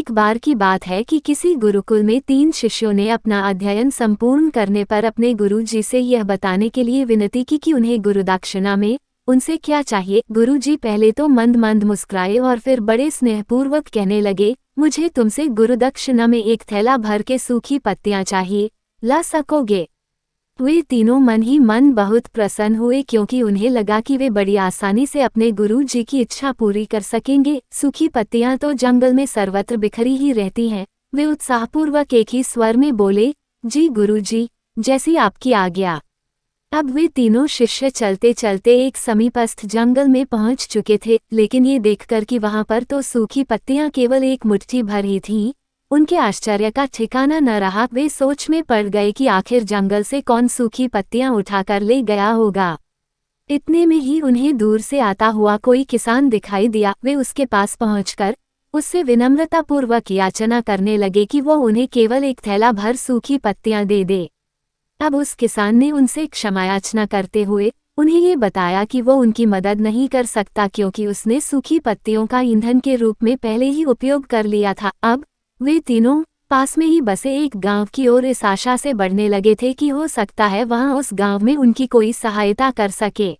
एक बार की बात है कि किसी गुरुकुल में 3 शिष्यों ने अपना अध्ययन संपूर्ण करने पर अपने गुरुजी से यह बताने के लिए विनती की कि उन्हें गुरुदक्षिणा में उनसे क्या चाहिए। गुरुजी पहले तो मंद मंद मुस्कुराए और फिर बड़े स्नेहपूर्वक कहने लगे, मुझे तुमसे गुरुदक्षिणा में एक थैला भर के सूखी पत्तियां चाहिए, ला सकोगे? वे तीनों मन ही मन बहुत प्रसन्न हुए क्योंकि उन्हें लगा कि वे बड़ी आसानी से अपने गुरु जी की इच्छा पूरी कर सकेंगे। सूखी पत्तियां तो जंगल में सर्वत्र बिखरी ही रहती हैं। वे उत्साहपूर्वक एक ही स्वर में बोले, जी गुरु जी, जैसी आपकी आज्ञा। अब वे तीनों शिष्य चलते चलते एक समीपस्थ जंगल में पहुंच चुके थे, लेकिन ये देखकर कि वहां पर तो सूखी पत्तियां केवल एक मुट्ठी भर ही थीं, उनके आश्चर्य का ठिकाना न रहा। वे सोच में पड़ गए कि आखिर जंगल से कौन सूखी पत्तियां उठाकर ले गया होगा। इतने में ही उन्हें दूर से आता हुआ कोई किसान दिखाई दिया। वे उसके पास पहुंचकर उससे विनम्रतापूर्वक याचना करने लगे कि वो उन्हें केवल एक थैला भर सूखी पत्तियां दे दे। अब उस किसान ने उनसे क्षमायाचना करते हुए उन्हें ये बताया कि वो उनकी मदद नहीं कर सकता क्योंकि उसने सूखी पत्तियों का ईंधन के रूप में पहले ही उपयोग कर लिया था। अब वे तीनों पास में ही बसे एक गांव की ओर इस आशा से बढ़ने लगे थे कि हो सकता है वहां उस गांव में उनकी कोई सहायता कर सके।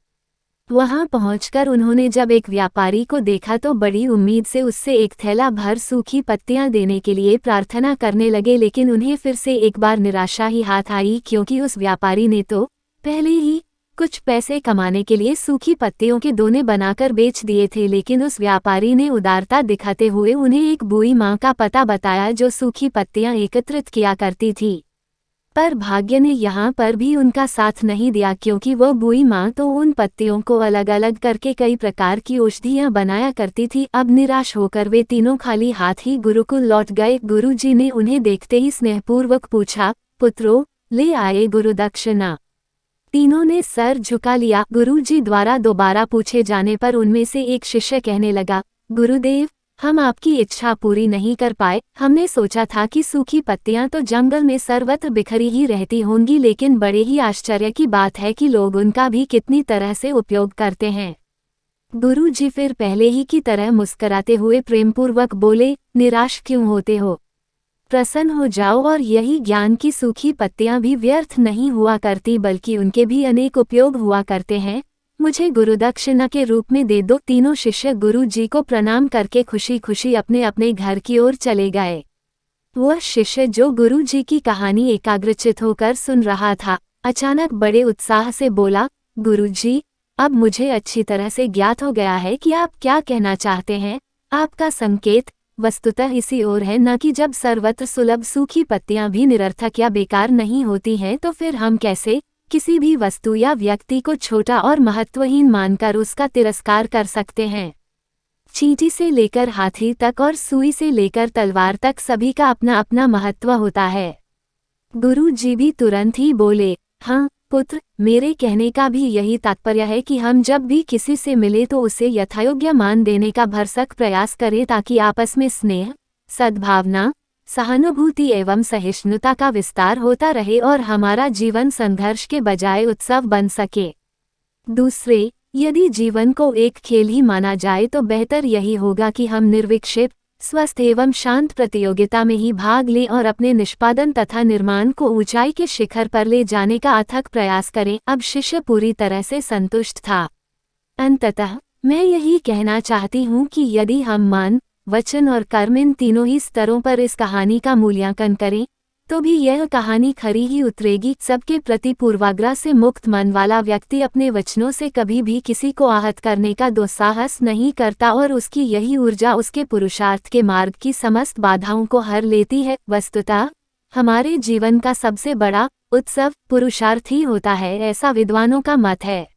वहां पहुंचकर उन्होंने जब एक व्यापारी को देखा तो बड़ी उम्मीद से उससे एक थैला भर सूखी पत्तियां देने के लिए प्रार्थना करने लगे, लेकिन उन्हें फिर से एक बार निराशा ही हाथ आई क्योंकि उस व्यापारी ने तो पहले ही कुछ पैसे कमाने के लिए सूखी पत्तियों के दोने बनाकर बेच दिए थे। लेकिन उस व्यापारी ने उदारता दिखाते हुए उन्हें एक बूढ़ी माँ का पता बताया जो सूखी पत्तियां एकत्रित किया करती थी। पर भाग्य ने यहाँ पर भी उनका साथ नहीं दिया क्योंकि वो बूढ़ी माँ तो उन पत्तियों को अलग अलग करके कई प्रकार की औषधियाँ बनाया करती थी। अब निराश होकर वे तीनों खाली हाथ ही गुरुकुल लौट गए। गुरुजी ने उन्हें देखते ही स्नेहपूर्वक पूछा, पुत्रों, ले आए गुरुदक्षिणा? तीनों ने सर झुका लिया। गुरुजी द्वारा दोबारा पूछे जाने पर उनमें से एक शिष्य कहने लगा, गुरुदेव, हम आपकी इच्छा पूरी नहीं कर पाए। हमने सोचा था कि सूखी पत्तियां तो जंगल में सर्वत्र बिखरी ही रहती होंगी, लेकिन बड़े ही आश्चर्य की बात है कि लोग उनका भी कितनी तरह से उपयोग करते हैं। गुरुजी फिर पहले ही की तरह मुस्कुराते हुए प्रेमपूर्वक बोले, निराश क्यों होते हो? प्रसन्न हो जाओ, और यही ज्ञान की सूखी पत्तियां भी व्यर्थ नहीं हुआ करती बल्कि उनके भी अनेक उपयोग हुआ करते हैं। मुझे गुरुदक्षिणा के रूप में दे दो। तीनों शिष्य गुरु जी को प्रणाम करके खुशी खुशी अपने अपने घर की ओर चले गए। वह शिष्य जो गुरु जी की कहानी एकाग्रचित होकर सुन रहा था, अचानक बड़े उत्साह से बोला, गुरु जी, अब मुझे अच्छी तरह से ज्ञात हो गया है कि आप क्या कहना चाहते हैं। आपका संकेत वस्तुतः इसी ओर है, न कि जब सर्वत्र सुलभ सूखी पत्तियां भी निरर्थक या बेकार नहीं होती हैं तो फिर हम कैसे किसी भी वस्तु या व्यक्ति को छोटा और महत्वहीन मानकर उसका तिरस्कार कर सकते हैं। चींटी से लेकर हाथी तक और सुई से लेकर तलवार तक सभी का अपना अपना महत्व होता है। गुरु जी भी तुरंत ही बोले, हाँ पुत्र, मेरे कहने का भी यही तात्पर्य है कि हम जब भी किसी से मिले तो उसे यथायोग्य मान देने का भरसक प्रयास करें ताकि आपस में स्नेह, सद्भावना, सहानुभूति एवं सहिष्णुता का विस्तार होता रहे और हमारा जीवन संघर्ष के बजाय उत्सव बन सके। दूसरे, यदि जीवन को एक खेल ही माना जाए तो बेहतर यही होगा कि हम निर्विक्षिप, स्वस्थ एवं शांत प्रतियोगिता में ही भाग लें और अपने निष्पादन तथा निर्माण को ऊंचाई के शिखर पर ले जाने का अथक प्रयास करें। अब शिष्य पूरी तरह से संतुष्ट था। अंततः मैं यही कहना चाहती हूँ कि यदि हम मन, वचन और कर्म इन तीनों ही स्तरों पर इस कहानी का मूल्यांकन करें तो भी यह कहानी खरी ही उतरेगी। सबके प्रति पूर्वाग्रह से मुक्त मन वाला व्यक्ति अपने वचनों से कभी भी किसी को आहत करने का दुस्साहस नहीं करता और उसकी यही ऊर्जा उसके पुरुषार्थ के मार्ग की समस्त बाधाओं को हर लेती है। वस्तुतः हमारे जीवन का सबसे बड़ा उत्सव पुरुषार्थ ही होता है, ऐसा विद्वानों का मत है।